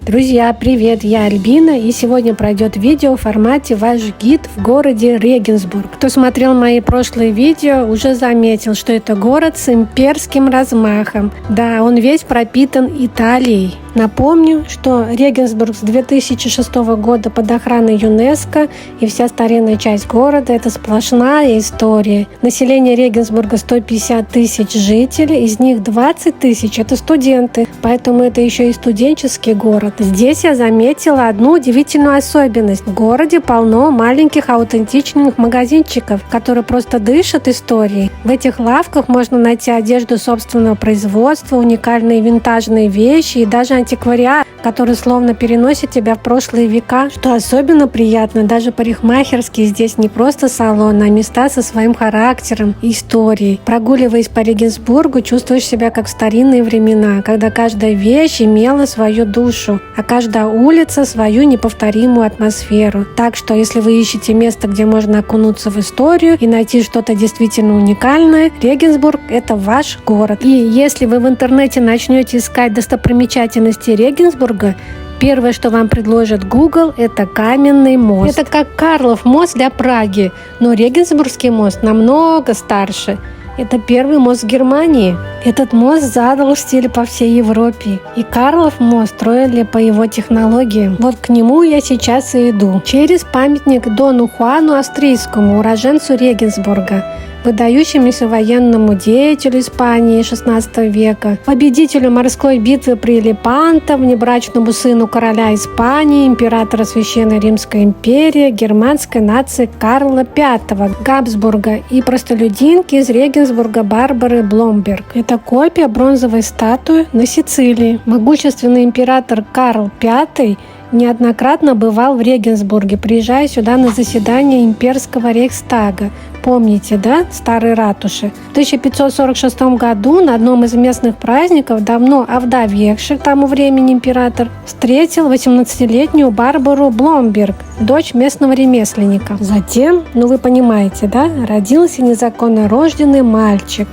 Друзья, привет! Я Альбина, и сегодня пройдет видео в формате «Ваш гид в городе Регенсбург». Кто смотрел мои прошлые видео, уже заметил, что это город с имперским размахом. Да, он весь пропитан Италией. Напомню, что Регенсбург с 2006 года под охраной ЮНЕСКО, и вся старинная часть города – это сплошная история. Население Регенсбурга 150 тысяч жителей, из них 20 тысяч – это студенты, поэтому это еще и студенческий город. Здесь я заметила одну удивительную особенность. В городе полно маленьких аутентичных магазинчиков, которые просто дышат историей. В этих лавках можно найти одежду собственного производства, уникальные винтажные вещи и даже антиквариат, который словно переносит тебя в прошлые века. Что особенно приятно, даже парикмахерские здесь не просто салон, а места со своим характером и историей. Прогуливаясь по Регенсбургу, чувствуешь себя как в старинные времена, когда каждая вещь имела свою душу, а каждая улица свою неповторимую атмосферу. Так что, если вы ищете место, где можно окунуться в историю и найти что-то действительно уникальное, Регенсбург – это ваш город. И если вы в интернете начнете искать достопримечательности Регенсбурга, первое, что вам предложит Google, это каменный мост. Это как Карлов мост для Праги, но Регенсбургский мост намного старше. Это первый мост в Германии. Этот мост задал стиль по всей Европе. И Карлов мост строили по его технологиям. Вот к нему я сейчас и иду. Через памятник Дону Хуану Австрийскому, уроженцу Регенсбурга, выдающемуся военному деятелю Испании XVI века, победителю морской битвы при Лепанто, внебрачному сыну короля Испании, императора Священной Римской империи, германской нации Карла V Габсбурга и простолюдинки из Регенсбурга Барбары Бломберг. Это копия бронзовой статуи на Сицилии. Могущественный император Карл V неоднократно бывал в Регенсбурге, приезжая сюда на заседание имперского Рейхстага. Помните, да, старые ратуши? В 1546 году на одном из местных праздников давно овдовевший к тому времени император встретил 18-летнюю Барбару Бломберг, дочь местного ремесленника. Затем, вы понимаете, да, родился незаконно рожденный мальчик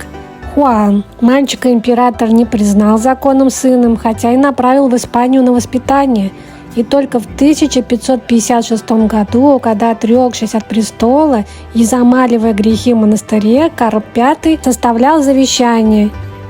Хуан. Мальчика император не признал законным сыном, хотя и направил в Испанию на воспитание. И только в 1556 году, когда, отрекшись от престола и замаливая грехи в монастыре, Карл V составлял завещание.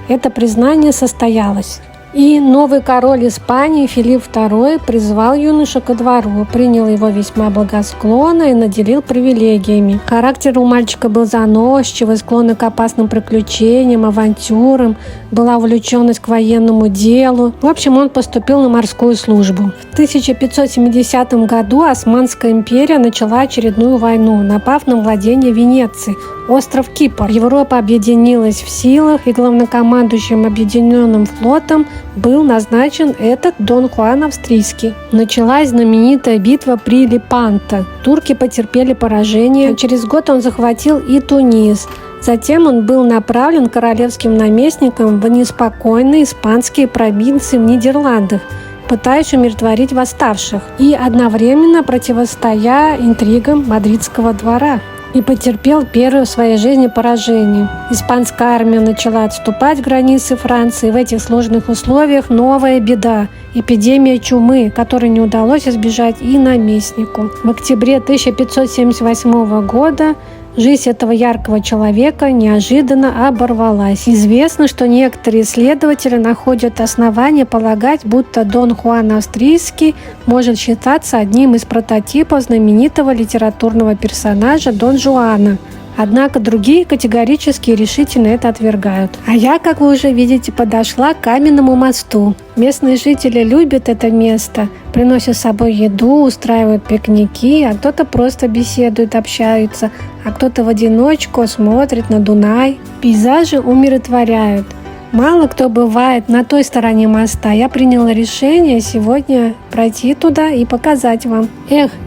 Это признание состоялось. И новый король Испании Филипп II призвал юношу ко двору, принял его весьма благосклонно и наделил привилегиями. Характер у мальчика был заносчивый, склонный к опасным приключениям, авантюрам, была увлеченность к военному делу. В общем, он поступил на морскую службу. В 1570 году Османская империя начала очередную войну, напав на владение Венеции, остров Кипр. Европа объединилась в силах, и главнокомандующим объединенным флотом был назначен этот Дон Хуан Австрийский. Началась знаменитая битва при Лепанто. Турки потерпели поражение, а через год он захватил и Тунис. Затем он был направлен королевским наместником в неспокойные испанские провинции в Нидерландах, пытаясь умиротворить восставших и одновременно противостоя интригам мадридского двора. И потерпел первое в своей жизни поражение. Испанская армия начала отступать к границе Франции. В этих сложных условиях новая беда – эпидемия чумы, которой не удалось избежать и наместнику. В октябре 1578 года жизнь этого яркого человека неожиданно оборвалась. Известно, что некоторые исследователи находят основания полагать, будто Дон Хуан Австрийский может считаться одним из прототипов знаменитого литературного персонажа Дон Жуана. Однако другие категорически и решительно это отвергают. А я, как вы уже видите, подошла к каменному мосту. Местные жители любят это место, приносят с собой еду, устраивают пикники, а кто-то просто беседует, общаются, а кто-то в одиночку смотрит на Дунай. Пейзажи умиротворяют. Мало кто бывает на той стороне моста. Я приняла решение сегодня пройти туда и показать вам.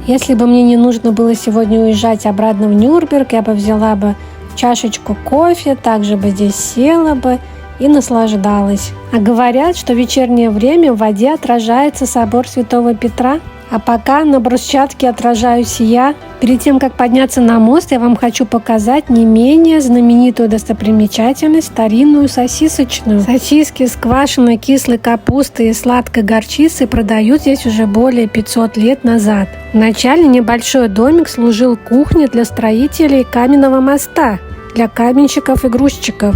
Если бы мне не нужно было сегодня уезжать обратно в Нюрнберг, я бы взяла бы чашечку кофе, также бы здесь села бы и наслаждалась. А говорят, что в вечернее время в воде отражается собор Святого Петра. А пока на брусчатке отражаюсь я. Перед тем, как подняться на мост, я вам хочу показать не менее знаменитую достопримечательность – старинную сосисочную. Сосиски с квашеной кислой капустой и сладкой горчицей продают здесь уже более 500 лет назад. Вначале небольшой домик служил кухней для строителей каменного моста, для каменщиков и грузчиков.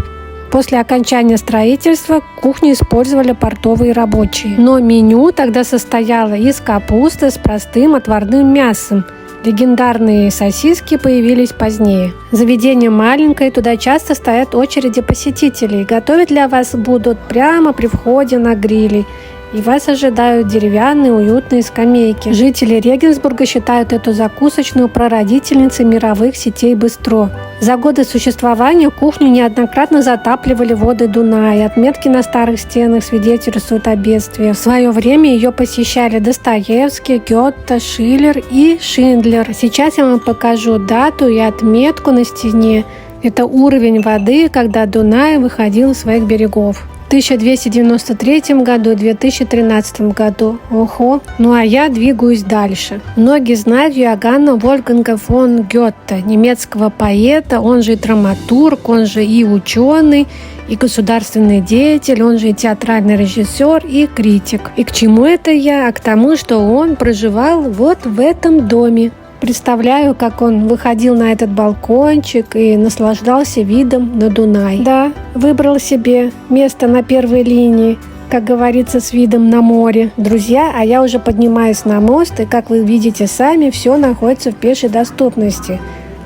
После окончания строительства кухню использовали портовые рабочие. Но меню тогда состояло из капусты с простым отварным мясом. Легендарные сосиски появились позднее. Заведение маленькое, туда часто стоят очереди посетителей. Готовить для вас будут прямо при входе на гриле. И вас ожидают деревянные уютные скамейки. Жители Регенсбурга считают эту закусочную прародительницей мировых сетей бистро. За годы существования кухню неоднократно затапливали воды Дуная. Отметки на старых стенах свидетельствуют о бедствии. В свое время ее посещали Достоевский, Гёте, Шиллер и Шиндлер. Сейчас я вам покажу дату и отметку на стене. Это уровень воды, когда Дунай выходил из своих берегов. В 1293 году и 2013 году. Ого! Ну а я двигаюсь дальше. Многие знают Иоганна Вольфганга фон Гёте, немецкого поэта, он же и драматург, он же и ученый, и государственный деятель, он же и театральный режиссер, и критик. И к чему это я? А к тому, что он проживал вот в этом доме. Представляю, как он выходил на этот балкончик и наслаждался видом на Дунай. Да, выбрал себе место на первой линии, как говорится, с видом на море. Друзья, а я уже поднимаюсь на мост, и, как вы видите сами, все находится в пешей доступности.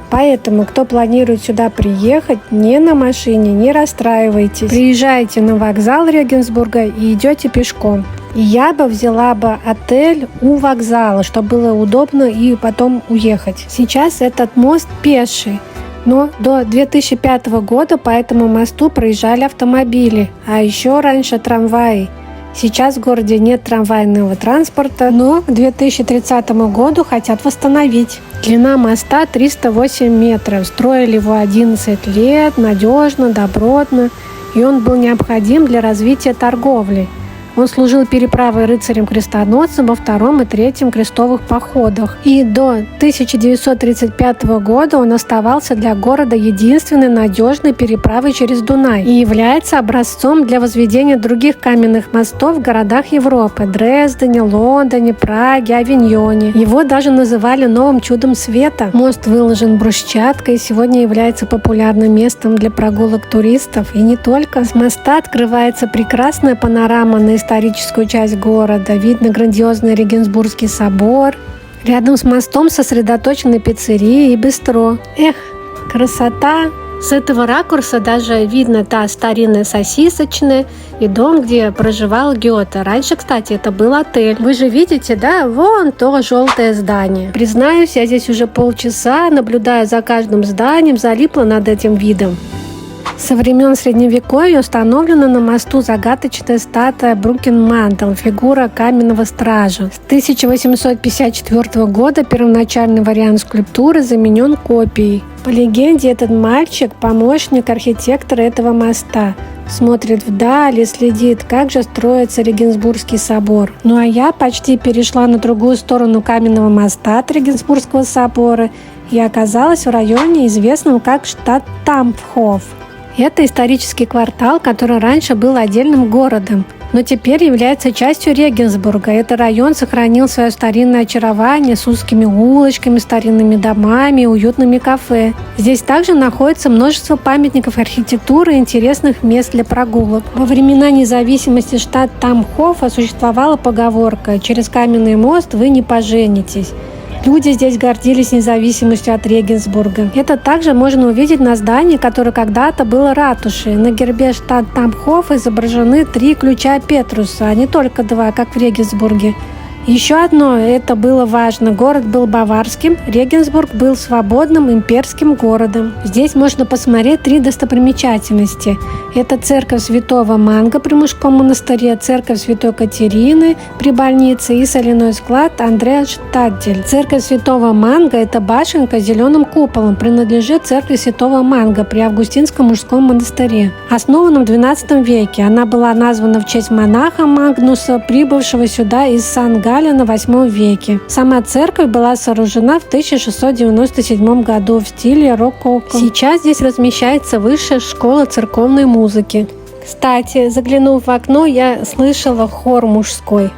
Поэтому, кто планирует сюда приехать, не на машине, не расстраивайтесь. Приезжайте на вокзал Регенсбурга и идете пешком. И я бы взяла бы отель у вокзала, чтобы было удобно и потом уехать. Сейчас этот мост пеший, но до 2005 года по этому мосту проезжали автомобили, а еще раньше трамваи. Сейчас в городе нет трамвайного транспорта, но к 2030 году хотят восстановить. Длина моста 308 метров. Строили его 11 лет, надежно, добротно, и он был необходим для развития торговли. Он служил переправой рыцарем-крестоносцем во втором и третьем крестовых походах. И до 1935 года он оставался для города единственной надежной переправой через Дунай и является образцом для возведения других каменных мостов в городах Европы – Дрездене, Лондоне, Праге, Авиньоне. Его даже называли новым чудом света. Мост выложен брусчаткой и сегодня является популярным местом для прогулок туристов. И не только. С моста открывается прекрасная панорама на историческую часть города. Видно грандиозный Регенсбургский собор. Рядом с мостом сосредоточены пиццерии и бистро. Эх, красота! С этого ракурса даже видно та старинная сосисочная и дом, где проживал Гёте. Раньше, кстати, это был отель. Вы же видите, да? Вон то желтое здание. Признаюсь, я здесь уже полчаса, наблюдаю за каждым зданием, залипла над этим видом. Со времен Средневековья установлена на мосту загадочная статуя Брукенмантел, фигура каменного стража. С 1854 года первоначальный вариант скульптуры заменен копией. По легенде, этот мальчик – помощник архитектора этого моста. Смотрит вдаль и следит, как же строится Регенсбургский собор. Ну а я почти перешла на другую сторону каменного моста от Регенсбургского собора и оказалась в районе, известном как штат Тампфхоф. Это исторический квартал, который раньше был отдельным городом, но теперь является частью Регенсбурга. Этот район сохранил свое старинное очарование с узкими улочками, старинными домами и уютными кафе. Здесь также находится множество памятников архитектуры и интересных мест для прогулок. Во времена независимости штата Тампфхофа существовала поговорка «Через каменный мост вы не поженитесь». Люди здесь гордились независимостью от Регенсбурга. Это также можно увидеть на здании, которое когда-то было ратушей. На гербе штата Тампфхоф изображены 3 ключа Петруса, а не только 2, как в Регенсбурге. Еще одно, это было важно, город был баварским, Регенсбург был свободным имперским городом. Здесь можно посмотреть 3 достопримечательности. Это церковь Святого Манга при мужском монастыре, церковь Святой Катерины при больнице и соляной склад Андреа Штаддель. Церковь Святого Манга – это башенка с зеленым куполом, принадлежит церкви Святого Манга при Августинском мужском монастыре. Основана в XII веке, она была названа в честь монаха Магнуса, прибывшего сюда из Санга Сталина в VIII веке. Сама церковь была сооружена в 1697 году в стиле рококо. Сейчас здесь размещается высшая школа церковной музыки. Кстати, заглянув в окно, я слышала хор мужской.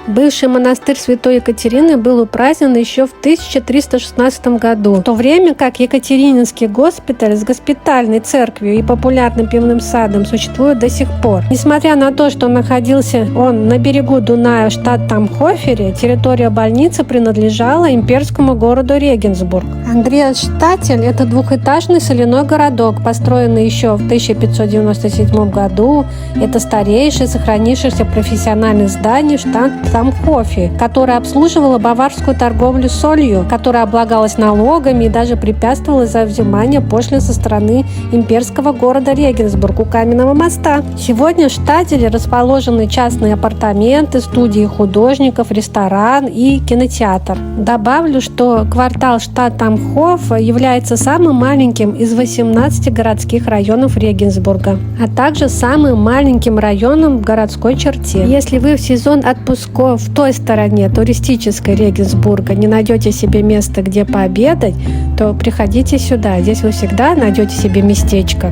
Бывший монастырь Святой Екатерины был упразднен еще в 1316 году, в то время как Екатерининский госпиталь с госпитальной церковью и популярным пивным садом существует до сих пор. Несмотря на то, что находился он на берегу Дуная в штат Тамхофере, территория больницы принадлежала имперскому городу Регенсбург. Андреасштаттель – это двухэтажный соляной городок, построенный еще в 1597 году. Это старейшее сохранившееся профессиональное здание в штат Тамхофе, которая обслуживала баварскую торговлю солью, которая облагалась налогами и даже препятствовала за взимание пошлин со стороны имперского города Регенсбург у Каменного моста. Сегодня в Штателе расположены частные апартаменты, студии художников, ресторан и кинотеатр. Добавлю, что квартал штат Тамхоф является самым маленьким из 18 городских районов Регенсбурга, а также самым маленьким районом в городской черте. Если вы в сезон отпусков в той стороне туристической Регенсбурга не найдете себе место, где пообедать, то приходите сюда. Здесь вы всегда найдете себе местечко.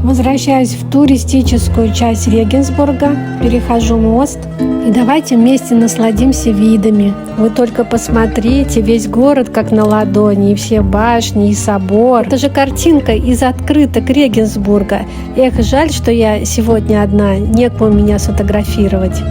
Возвращаюсь в туристическую часть Регенсбурга, перехожу мост, и давайте вместе насладимся видами. Вы только посмотрите, весь город как на ладони, и все башни, и собор. Это же картинка из открыток Регенсбурга. Эх, жаль, что я сегодня одна, некому меня сфотографировать.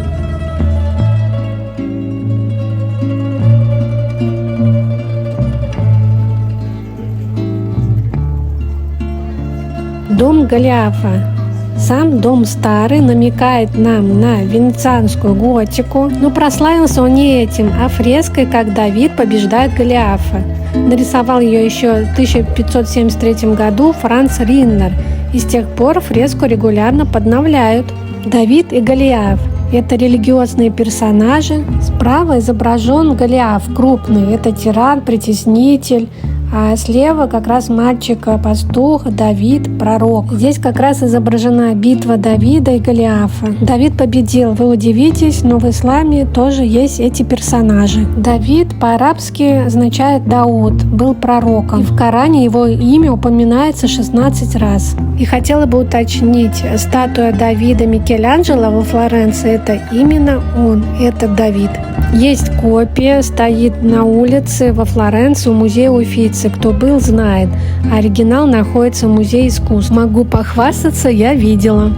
Дом Голиафа. Сам дом старый, намекает нам на венецианскую готику, но прославился он не этим, а фреской, как Давид побеждает Голиафа. Нарисовал ее еще в 1573 году Франц Риннер, и с тех пор фреску регулярно подновляют. Давид и Голиаф – это религиозные персонажи. Справа изображен Голиаф крупный, это тиран, притеснитель. А слева как раз мальчик-пастух Давид, пророк. Здесь как раз изображена битва Давида и Голиафа. Давид победил, вы удивитесь, но в исламе тоже есть эти персонажи. Давид по-арабски означает Дауд, был пророком. И в Коране его имя упоминается 16 раз. И хотела бы уточнить, статуя Давида Микеланджело во Флоренции – это именно он, это Давид. Есть копия, стоит на улице во Флоренции у музея Уффици. Кто был, знает. Оригинал находится в музее искусств. Могу похвастаться, я видела.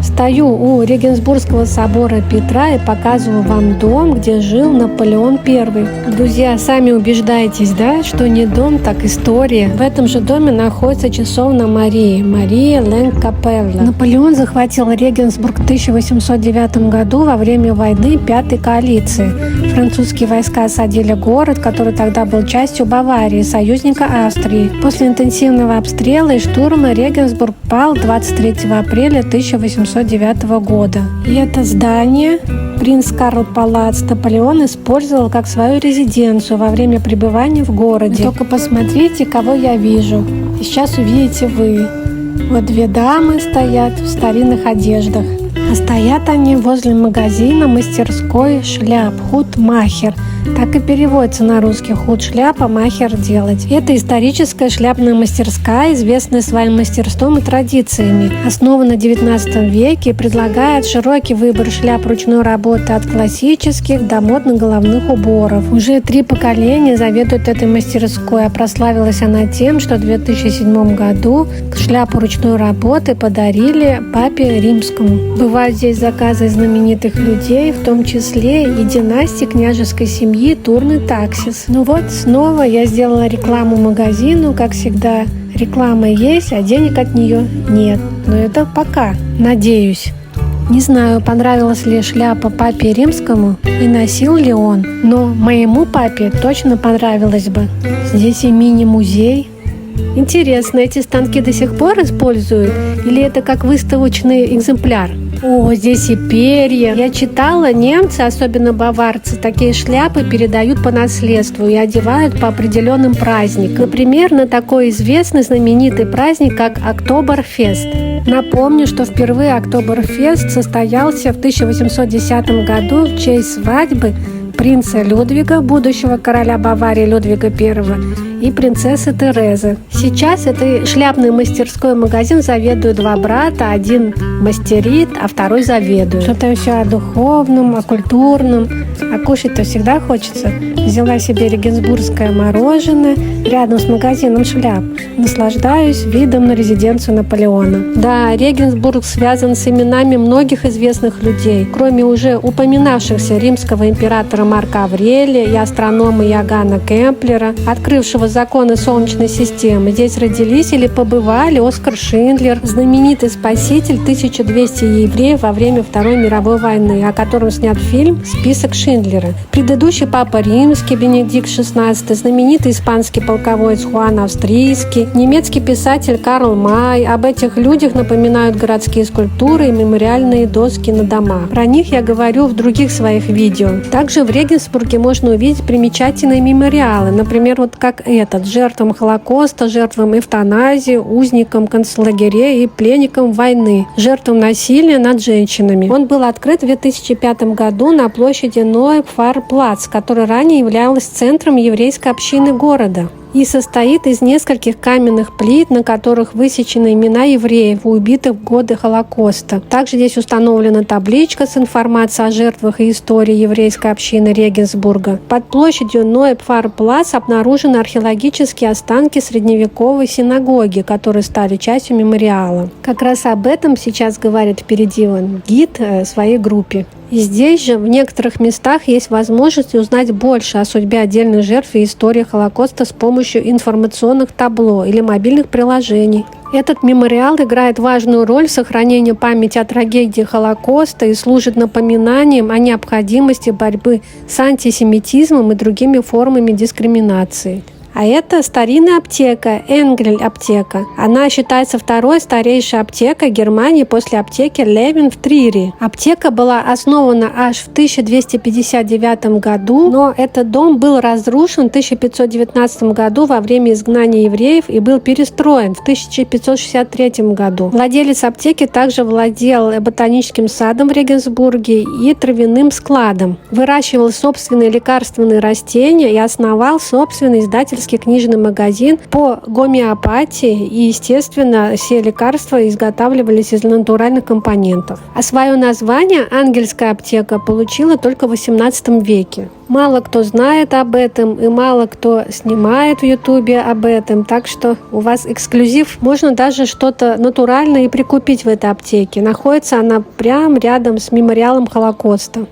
Стою у Регенсбургского собора Петра и показываю вам дом, где жил Наполеон I. Друзья, сами убеждаетесь, да, что не дом, так история. В этом же доме находится часовня Марии, Мария Ленг-Капелла. Наполеон захватил Регенсбург в 1809 году во время войны Пятой коалиции. Французские войска осадили город, который тогда был частью Баварии, союзника Австрии. После интенсивного обстрела и штурма Регенсбург пал 23 апреля 1809 года. И это здание принц Карл Палац Наполеон использовал как свою резиденцию во время пребывания в городе. Только посмотрите, кого я вижу. И сейчас увидите вы. Вот две дамы стоят в старинных одеждах. А стоят они возле магазина мастерской шляп «Хутмахер». Так и переводится на русский «худ шляпа, махер делать». Это историческая шляпная мастерская, известная своим мастерством и традициями. Основана в XIX веке и предлагает широкий выбор шляп ручной работы от классических до модных головных уборов. Уже 3 поколения заведуют этой мастерской, а прославилась она тем, что в 2007 году шляпу ручной работы подарили папе римскому. Бывают здесь заказы знаменитых людей, в том числе и династии княжеской семьи Турны Таксис. Ну вот, снова я сделала рекламу магазину, как всегда. Реклама есть, а денег от нее нет. Но это пока, надеюсь. Не знаю, понравилась ли шляпа папе римскому и носил ли он, но моему папе точно понравилось бы. Здесь и мини-музей. Интересно, эти станки до сих пор используют или это как выставочный экземпляр? О, здесь и перья. Я читала, немцы, особенно баварцы, такие шляпы передают по наследству и одевают по определенным праздникам. Например, на такой известный знаменитый праздник, как Октоберфест. Напомню, что впервые Октоберфест состоялся в 1810 году в честь свадьбы принца Людвига, будущего короля Баварии Людвига I, и принцессы Терезы. Сейчас этой шляпной мастерской магазин заведуют два брата. Один мастерит, а второй заведует. Что-то все о духовном, о культурном. А кушать-то всегда хочется. Взяла себе регенсбургское мороженое рядом с магазином шляп. Наслаждаюсь видом на резиденцию Наполеона. Да, Регенсбург связан с именами многих известных людей. Кроме уже упоминавшихся римского императора Марка Аврелия и астронома Иоганна Кемплера, открывшего законы Солнечной системы, здесь родились или побывали Оскар Шиндлер, знаменитый спаситель 1200 евреев во время Второй мировой войны, о котором снят фильм «Список Шиндлера». Предыдущий папа римский Бенедикт XVI, знаменитый испанский полководец Хуан Австрийский, немецкий писатель Карл Май. Об этих людях напоминают городские скульптуры и мемориальные доски на домах. Про них я говорю в других своих видео. Также в Регенсбурге можно увидеть примечательные мемориалы, например, вот как этот, жертвам Холокоста, жертвам эвтаназии, узникам концлагерей и пленникам войны, жертвам насилия над женщинами. Он был открыт в 2005 году на площади Ной-Пфар-Плац, которая ранее являлась центром еврейской общины города, и состоит из нескольких каменных плит, на которых высечены имена евреев, убитых в годы Холокоста. Также здесь установлена табличка с информацией о жертвах и истории еврейской общины Регенсбурга. Под площадью Ной-Пфар-Плац обнаружены археологические останки средневековой синагоги, которые стали частью мемориала. Как раз об этом сейчас говорит впереди гид своей группе. И здесь же в некоторых местах есть возможность узнать больше о судьбе отдельных жертв и истории Холокоста с помощью информационных табло или мобильных приложений. Этот мемориал играет важную роль в сохранении памяти о трагедии Холокоста и служит напоминанием о необходимости борьбы с антисемитизмом и другими формами дискриминации. А это старинная аптека, Энгель-аптека. Она считается второй старейшей аптекой Германии после аптеки Левин в Трире. Аптека была основана аж в 1259 году, но этот дом был разрушен в 1519 году во время изгнания евреев и был перестроен в 1563 году. Владелец аптеки также владел ботаническим садом в Регенсбурге и травяным складом, выращивал собственные лекарственные растения и основал собственный издательский книжный магазин по гомеопатии, и, естественно, все лекарства изготавливались из натуральных компонентов. А свое название ангельская аптека получила только в XVIII веке. Мало кто знает об этом и мало кто снимает в Ютубе об этом, так что у вас эксклюзив. Можно даже что-то натуральное и прикупить в этой аптеке. Находится она прямо рядом с мемориалом Холокоста.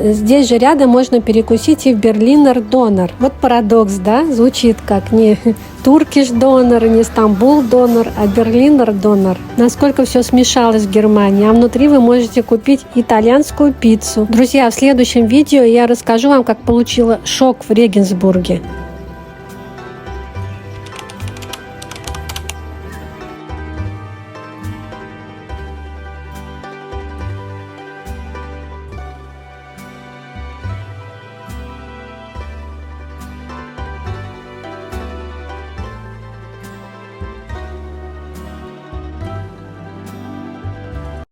Здесь же рядом можно перекусить и в Берлинер Донер. Вот парадокс, да? Звучит как не Туркиш Донер, не Стамбул Донер, а Берлинер Донер. Насколько все смешалось в Германии. А внутри вы можете купить итальянскую пиццу. Друзья, в следующем видео я расскажу вам, как получила шок в Регенсбурге.